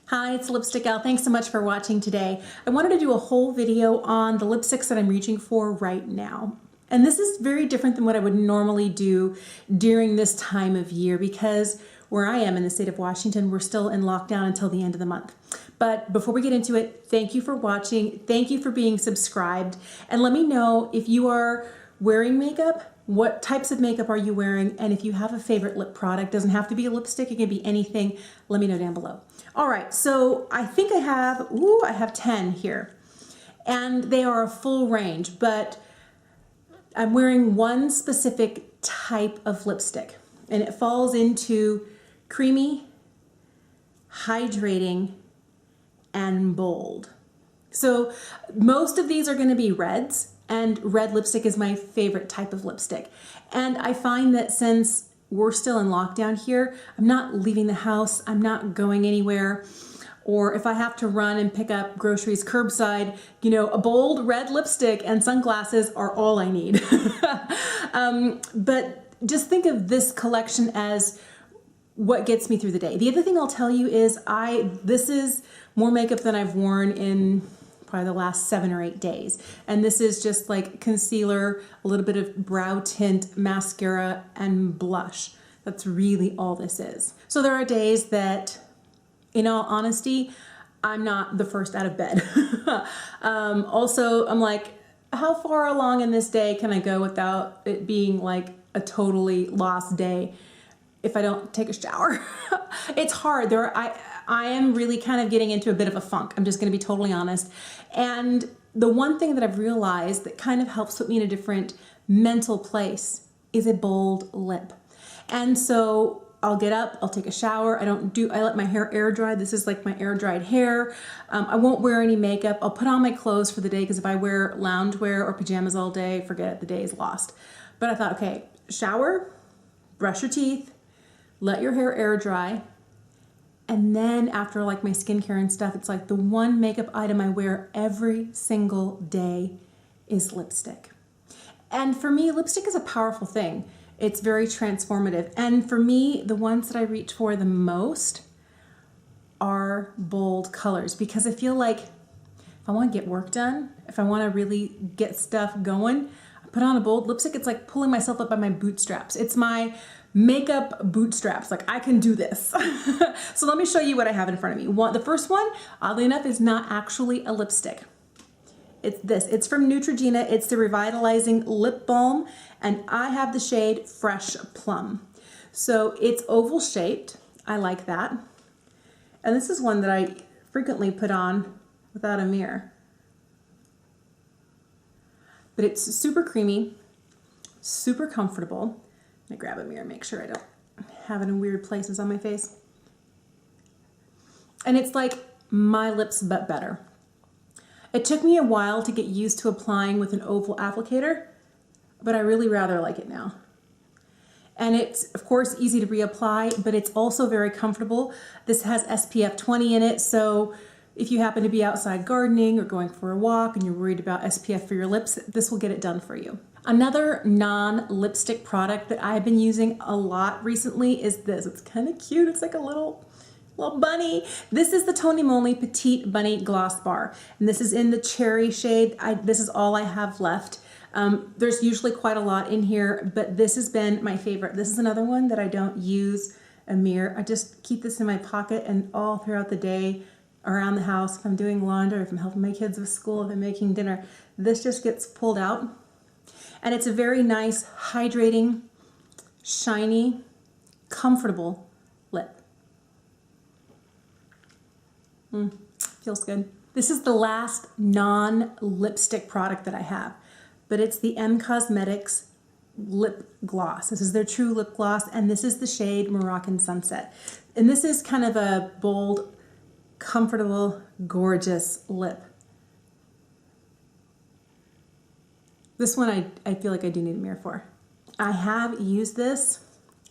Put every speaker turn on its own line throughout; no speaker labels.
Hi, it's Lipstick Gal. Thanks so much for watching today. I wanted to do a whole video on the lipsticks that I'm reaching for right now. And this is very different than what I would normally do during this time of year because where I am in the state of Washington, we're still in lockdown until the end of the month. But before we get into it, thank you for watching. Thank you for being subscribed. And let me know if you are wearing makeup, what types of makeup are you wearing? And if you have a favorite lip product, doesn't have to be a lipstick, it can be anything. Let me know down below. All right, so I think I have 10 here. And they are a full range, but I'm wearing one specific type of lipstick. And it falls into creamy, hydrating, and bold. So most of these are going to be reds, and red lipstick is my favorite type of lipstick. And I find that since we're still in lockdown here, I'm not leaving the house, I'm not going anywhere, or if I have to run and pick up groceries curbside, you know, a bold red lipstick and sunglasses are all I need. But just think of this collection as what gets me through the day. The other thing I'll tell you is this is more makeup than I've worn in probably the last 7 or 8 days. And this is just like concealer, a little bit of brow tint, mascara, and blush. That's really all this is. So there are days that, in all honesty, I'm not the first out of bed. Also, I'm like, how far along in this day can I go without it being like a totally lost day if I don't take a shower? It's hard. I am really kind of getting into a bit of a funk. I'm just going to be totally honest. And the one thing that I've realized that kind of helps put me in a different mental place is a bold lip. And so I'll get up, I'll take a shower. I let my hair air dry. This is like my air dried hair. I won't wear any makeup. I'll put on my clothes for the day because if I wear loungewear or pajamas all day, forget it, the day is lost. But I thought, okay, shower, brush your teeth, let your hair air dry. And then after like my skincare and stuff, it's like the one makeup item I wear every single day is lipstick. And for me, lipstick is a powerful thing. It's very transformative. And for me, the ones that I reach for the most are bold colors because I feel like if I want to get work done, if I want to really get stuff going, I put on a bold lipstick. It's like pulling myself up by my bootstraps. It's my makeup bootstraps. Like I can do this. So let me show you what I have in front of me. The first one, oddly enough, is not actually a lipstick. It's this. It's from Neutrogena. It's the Revitalizing Lip Balm, and I have the shade Fresh Plum. So it's oval shaped. I like that. And this is one that I frequently put on without a mirror. But it's super creamy, super comfortable. Let me grab a mirror, make sure I don't have it in weird places on my face. And it's like my lips, but better. It took me a while to get used to applying with an oval applicator, but I really rather like it now. And it's, of course, easy to reapply, but it's also very comfortable. This has SPF 20 in it, so if you happen to be outside gardening or going for a walk and you're worried about SPF for your lips, this will get it done for you. Another non-lipstick product that I've been using a lot recently is this. It's kind of cute. It's like a little bunny. This is the Moly Petite Bunny Gloss Bar. And this is in the cherry shade. This is all I have left. There's usually quite a lot in here, but this has been my favorite. This is another one that I don't use a mirror. I just keep this in my pocket and all throughout the day, around the house, if I'm doing laundry, if I'm helping my kids with school, if I'm making dinner, this just gets pulled out. And it's a very nice, hydrating, shiny, comfortable lip. Feels good. This is the last non-lipstick product that I have, but it's the M Cosmetics lip gloss. This is their true lip gloss, and this is the shade Moroccan Sunset. And this is kind of a bold, comfortable, gorgeous lip. This one I feel like I do need a mirror for. I have used this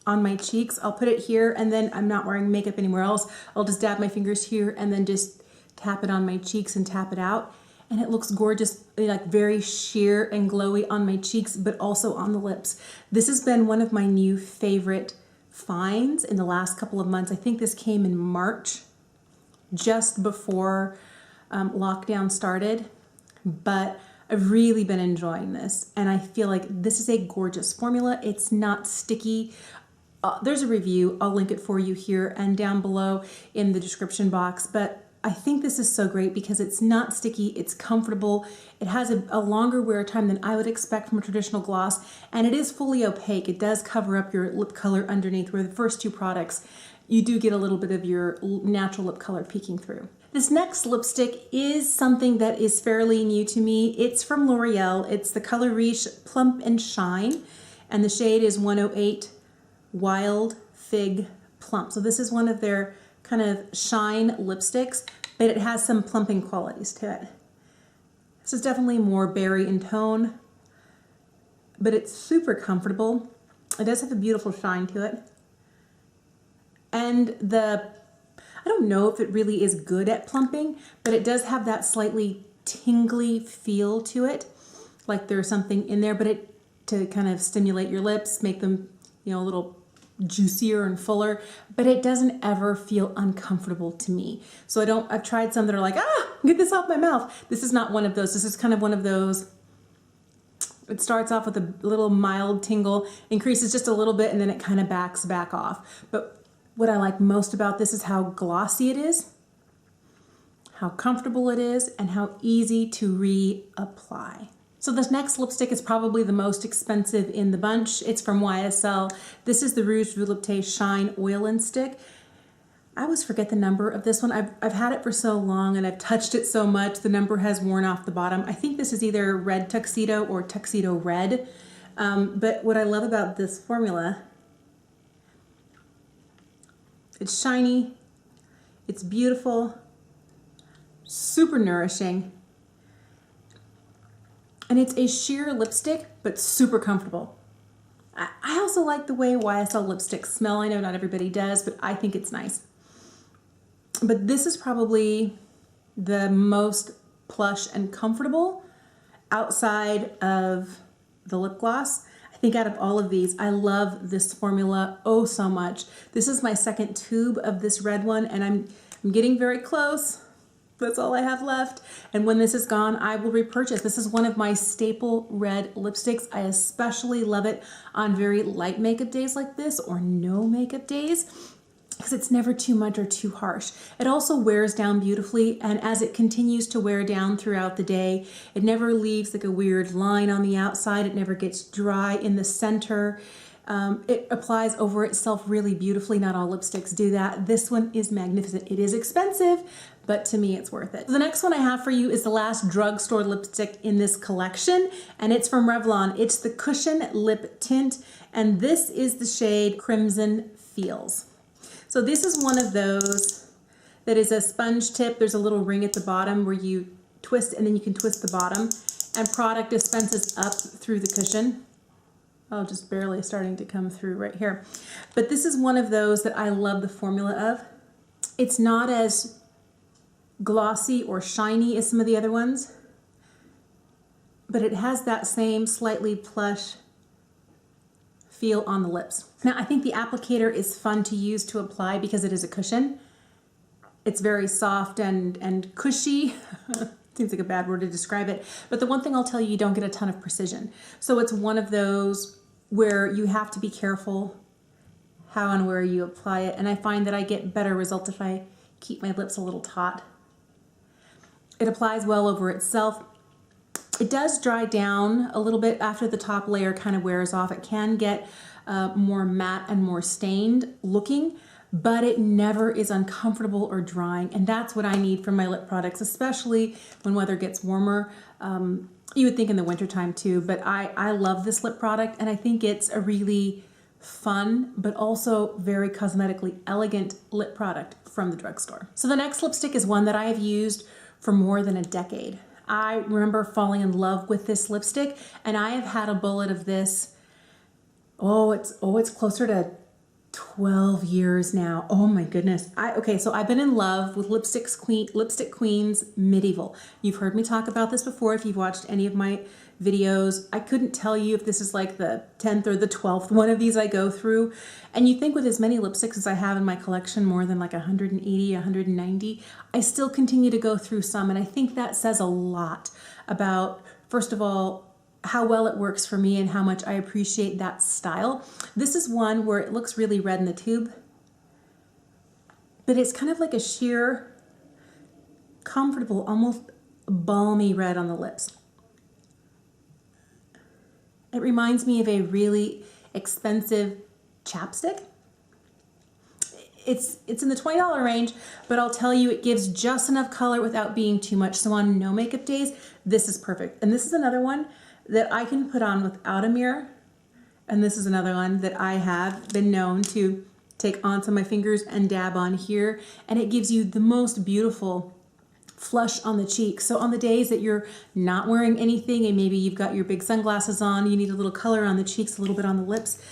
on my cheeks. I'll put it here and then I'm not wearing makeup anywhere else. I'll just dab my fingers here and then just tap it on my cheeks and tap it out. And it looks gorgeous, like very sheer and glowy on my cheeks, but also on the lips. This has been one of my new favorite finds in the last couple of months. I think this came in March. just before lockdown started, but I've really been enjoying this, and I feel like this is a gorgeous formula. It's not sticky. There's a review. I'll link it for you here and down below in the description box, but I think this is so great because it's not sticky, it's comfortable, it has a longer wear time than I would expect from a traditional gloss, and it is fully opaque. It does cover up your lip color underneath, where the first two products, you do get a little bit of your natural lip color peeking through. This next lipstick is something that is fairly new to me. It's from L'Oreal. It's the color Riche Plump and Shine, and the shade is 108 Wild Fig Plump. So this is one of their kind of shine lipsticks, but it has some plumping qualities to it. This is definitely more berry in tone, but it's super comfortable. It does have a beautiful shine to it. And I don't know if it really is good at plumping, but it does have that slightly tingly feel to it, like there's something in there, but to kind of stimulate your lips, make them, a little juicier and fuller, but it doesn't ever feel uncomfortable to me. So I've tried some that are like, get this off my mouth. This is not one of those. This is kind of one of those, it starts off with a little mild tingle, increases just a little bit, and then it kind of backs back off. But what I like most about this is how glossy it is, how comfortable it is, and how easy to reapply. So this next lipstick is probably the most expensive in the bunch. It's from YSL. This is the Rouge Volupte Shine Oil and Stick. I always forget the number of this one. I've had it for so long and I've touched it so much, the number has worn off the bottom. I think this is either Red Tuxedo or Tuxedo Red. But what I love about this formula, it's shiny, it's beautiful, super nourishing, and it's a sheer lipstick, but super comfortable. I also like the way YSL lipsticks smell. I know not everybody does, but I think it's nice. But this is probably the most plush and comfortable outside of the lip gloss. I think out of all of these, I love this formula oh so much. This is my second tube of this red one, and I'm getting very close. That's all I have left. And when this is gone, I will repurchase. This is one of my staple red lipsticks. I especially love it on very light makeup days like this, or no makeup days, because it's never too much or too harsh. It also wears down beautifully, and as it continues to wear down throughout the day, it never leaves like a weird line on the outside. It never gets dry in the center. It applies over itself really beautifully. Not all lipsticks do that. This one is magnificent. It is expensive, but to me it's worth it. The next one I have for you is the last drugstore lipstick in this collection, and it's from Revlon. It's the Cushion Lip Tint, and this is the shade Crimson Feels. So this is one of those that is a sponge tip. There's a little ring at the bottom where you twist, and then you can twist the bottom, and product dispenses up through the cushion. Oh, just barely starting to come through right here. But this is one of those that I love the formula of. It's not as glossy or shiny as some of the other ones, but it has that same slightly plush feel on the lips. Now, I think the applicator is fun to use to apply because it is a cushion. It's very soft and cushy. Seems like a bad word to describe it. But the one thing I'll tell you, you don't get a ton of precision. So it's one of those where you have to be careful how and where you apply it. And I find that I get better results if I keep my lips a little taut. It applies well over itself. It does dry down a little bit after the top layer kind of wears off. It can get more matte and more stained looking, but it never is uncomfortable or drying. And that's what I need from my lip products, especially when weather gets warmer. You would think in the wintertime too, but I love this lip product, and I think it's a really fun, but also very cosmetically elegant lip product from the drugstore. So the next lipstick is one that I have used for more than a decade. I remember falling in love with this lipstick, and I have had a bullet of this, it's closer to 12 years now. Oh my goodness. So I've been in love with Lipstick Queens Medieval. You've heard me talk about this before if you've watched any of my videos. I couldn't tell you if this is like the 10th or the 12th one of these I go through. And you think with as many lipsticks as I have in my collection, more than like 180, 190, I still continue to go through some. And I think that says a lot about, first of all, how well it works for me and how much I appreciate that style. This is one where it looks really red in the tube, but it's kind of like a sheer, comfortable, almost balmy red on the lips. It reminds me of a really expensive chapstick. It's in the $20 range, but I'll tell you, it gives just enough color without being too much. So on no makeup days, this is perfect. And this is another one that I can put on without a mirror. And this is another one that I have been known to take onto my fingers and dab on here. And it gives you the most beautiful flush on the cheek. So on the days that you're not wearing anything and maybe you've got your big sunglasses on, you need a little color on the cheeks, a little bit on the lips.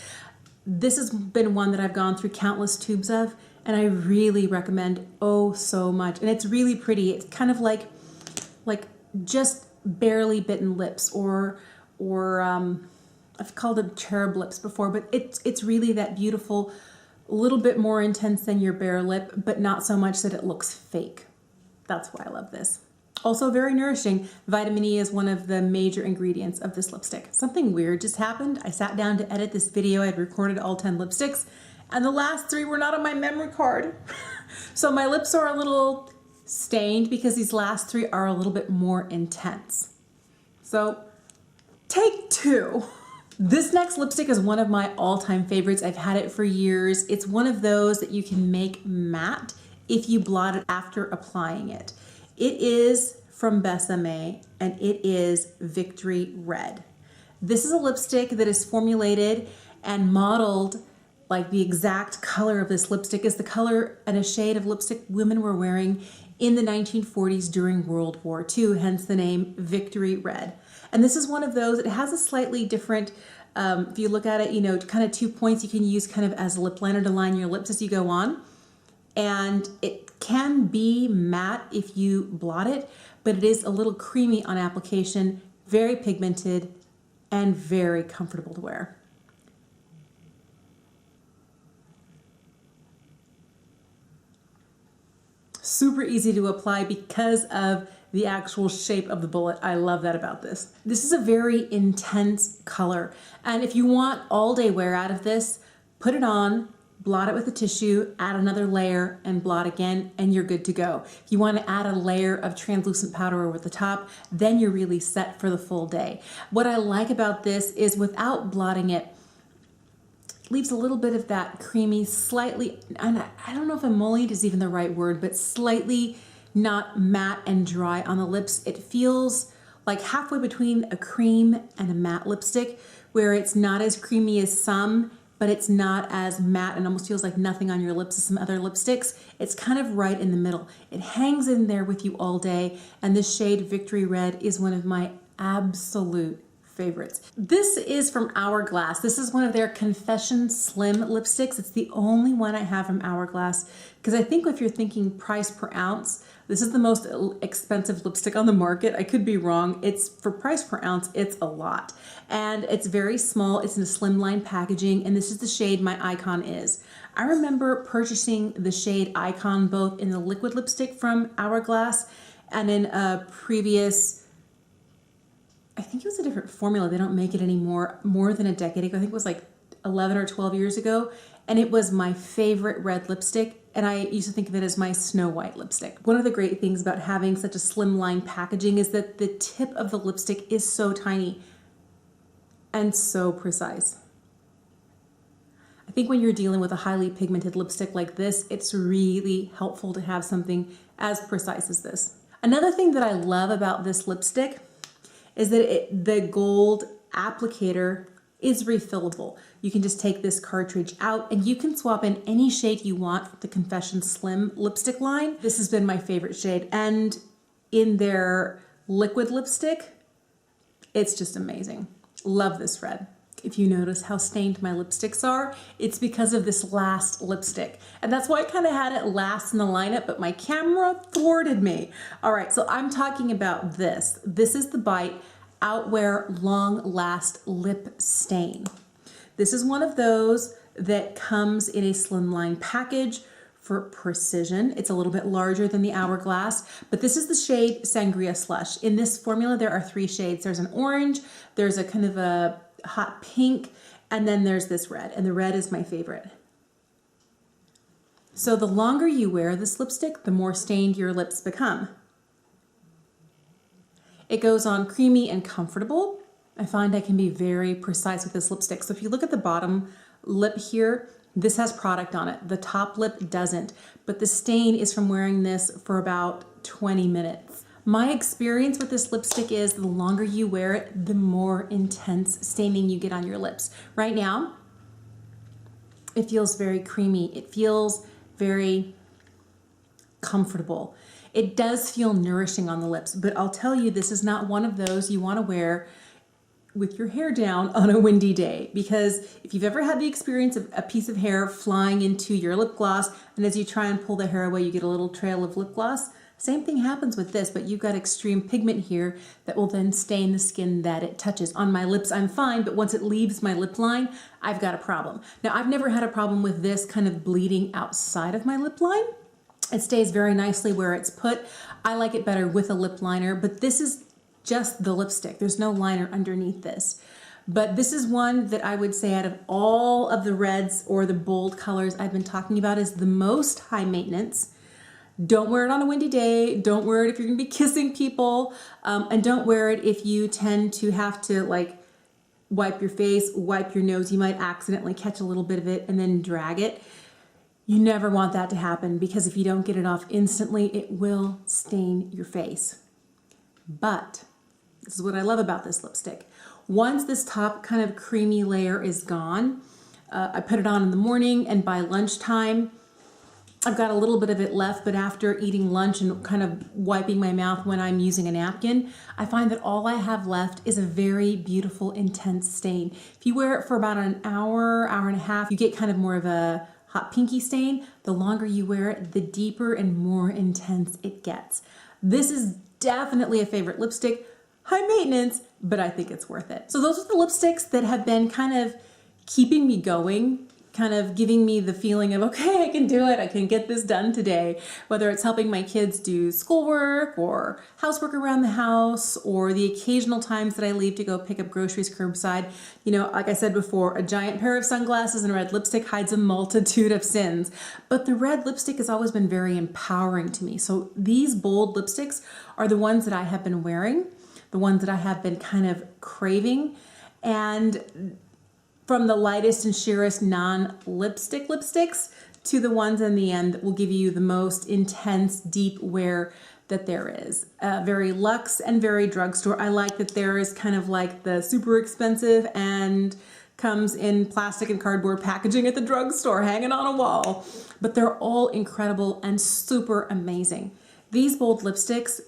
This has been one that I've gone through countless tubes of, and I really recommend so much. And it's really pretty. It's kind of like just barely bitten lips, or I've called them cherub lips before, but it's really that beautiful, a little bit more intense than your bare lip, but not so much that it looks fake. That's why I love this. Also very nourishing. Vitamin E is one of the major ingredients of this lipstick. Something weird just happened. I sat down to edit this video. I had recorded all 10 lipsticks, and the last 3 were not on my memory card. So my lips are a little stained because these last 3 are a little bit more intense. So take 2. This next lipstick is one of my all-time favorites. I've had it for years. It's one of those that you can make matte if you blot it after applying it. It is from Besame, and it is Victory Red. This is a lipstick that is formulated and modeled like the exact color of this lipstick is the color and a shade of lipstick women were wearing in the 1940s during World War II, hence the name Victory Red. And this is one of those, it has a slightly different, if you look at it, you know, kind of 2 points you can use kind of as a lip liner to line your lips as you go on. And it can be matte if you blot it, but it is a little creamy on application, very pigmented, and very comfortable to wear. Super easy to apply because of the actual shape of the bullet. I love that about this. This is a very intense color, and if you want all day wear out of this, put it on, blot it with a tissue, add another layer, and blot again, and you're good to go. If you want to add a layer of translucent powder over the top, then you're really set for the full day. What I like about this is without blotting it, leaves a little bit of that creamy, slightly, and I don't know if emollient is even the right word, but slightly not matte and dry on the lips. It feels like halfway between a cream and a matte lipstick, where it's not as creamy as some, but it's not as matte and almost feels like nothing on your lips as some other lipsticks. It's kind of right in the middle. It hangs in there with you all day, and this shade Victory Red is one of my absolute favorites. This is from Hourglass. This is one of their Confession Slim lipsticks. It's the only one I have from Hourglass, because I think if you're thinking price per ounce, this is the most expensive lipstick on the market. I could be wrong. It's for price per ounce, it's a lot. And it's very small. It's in a slimline packaging, and this is the shade My Icon is. I remember purchasing the shade Icon both in the liquid lipstick from Hourglass and in a previous, I think it was a different formula. They don't make it anymore, more than a decade ago. I think it was like 11 or 12 years ago. And it was my favorite red lipstick. And I used to think of it as my Snow White lipstick. One of the great things about having such a slimline packaging is that the tip of the lipstick is so tiny and so precise. I think when you're dealing with a highly pigmented lipstick like this, it's really helpful to have something as precise as this. Another thing that I love about this lipstick is that the gold applicator is refillable. You can just take this cartridge out and you can swap in any shade you want with the Confession Slim lipstick line. This has been my favorite shade, and in their liquid lipstick, it's just amazing. Love this red. If you notice how stained my lipsticks are, it's because of this last lipstick. And that's why I kind of had it last in the lineup, but my camera thwarted me. All right, so I'm talking about this. This is the Bite Outewear Long Last Lip Stain. This is one of those that comes in a slimline package for precision. It's a little bit larger than the Hourglass, but this is the shade Sangria Slush. In this formula, there are 3 shades. There's an orange, there's a kind of a hot pink, and then there's this red, and the red is my favorite. So the longer you wear this lipstick, the more stained your lips become. It goes on creamy and comfortable. I find I can be very precise with this lipstick. So if you look at the bottom lip here, this has product on it. The top lip doesn't, but the stain is from wearing this for about 20 minutes. My experience with this lipstick is the longer you wear it, the more intense staining you get on your lips. Right now, it feels very creamy. It feels very comfortable. It does feel nourishing on the lips, but I'll tell you, this is not one of those you want to wear with your hair down on a windy day, because if you've ever had the experience of a piece of hair flying into your lip gloss, and as you try and pull the hair away, you get a little trail of lip gloss, same thing happens with this, but you've got extreme pigment here that will then stain the skin that it touches. On my lips, I'm fine, but once it leaves my lip line, I've got a problem. Now, I've never had a problem with this kind of bleeding outside of my lip line. It stays very nicely where it's put. I like it better with a lip liner, but this is just the lipstick. There's no liner underneath this. But this is one that I would say out of all of the reds or the bold colors I've been talking about is the most high maintenance. Don't wear it on a windy day. Don't wear it if you're gonna be kissing people. And don't wear it if you tend to have to like wipe your face, wipe your nose. You might accidentally catch a little bit of it and then drag it. You never want that to happen, because if you don't get it off instantly, it will stain your face. But this is what I love about this lipstick. Once this top kind of creamy layer is gone, I put it on in the morning, and by lunchtime, I've got a little bit of it left, but after eating lunch and kind of wiping my mouth when I'm using a napkin, I find that all I have left is a very beautiful, intense stain. If you wear it for about an hour, hour and a half, you get kind of more of a hot pinky stain. The longer you wear it, the deeper and more intense it gets. This is definitely a favorite lipstick. High maintenance, but I think it's worth it. So those are the lipsticks that have been kind of keeping me going, kind of giving me the feeling of, okay, I can do it. I can get this done today. Whether it's helping my kids do schoolwork or housework around the house, or the occasional times that I leave to go pick up groceries curbside. You know, like I said before, a giant pair of sunglasses and a red lipstick hides a multitude of sins. But the red lipstick has always been very empowering to me. So these bold lipsticks are the ones that I have been wearing, the ones that I have been kind of craving. And from the lightest and sheerest non-lipstick lipsticks to the ones in the end that will give you the most intense, deep wear that there is. Very luxe and very drugstore. I like that there is kind of like the super expensive and comes in plastic and cardboard packaging at the drugstore hanging on a wall. But they're all incredible and super amazing. These bold lipsticks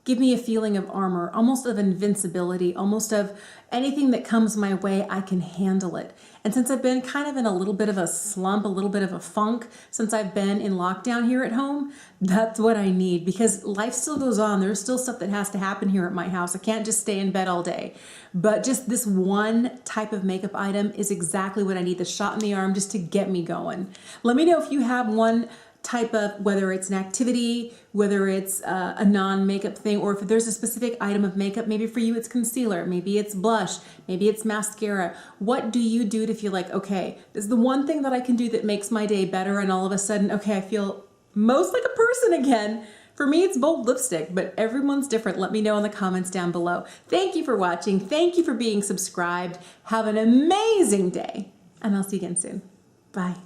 give me a feeling of armor, almost of invincibility, almost of anything that comes my way, I can handle it. And since I've been kind of in a little bit of a slump, a little bit of a funk, since I've been in lockdown here at home, that's what I need, because life still goes on. There's still stuff that has to happen here at my house. I can't just stay in bed all day. But just this one type of makeup item is exactly what I need, the shot in the arm just to get me going. Let me know if you have one type of, whether it's an activity, whether it's a non-makeup thing, or if there's a specific item of makeup. Maybe for you it's concealer, maybe it's blush, maybe it's mascara. What do you do to feel like, okay, this is the one thing that I can do that makes my day better, and all of a sudden, okay, I feel most like a person again. For me, it's bold lipstick, but everyone's different. Let me know in the comments down below. Thank you for watching. Thank you for being subscribed. Have an amazing day, and I'll see you again soon. Bye.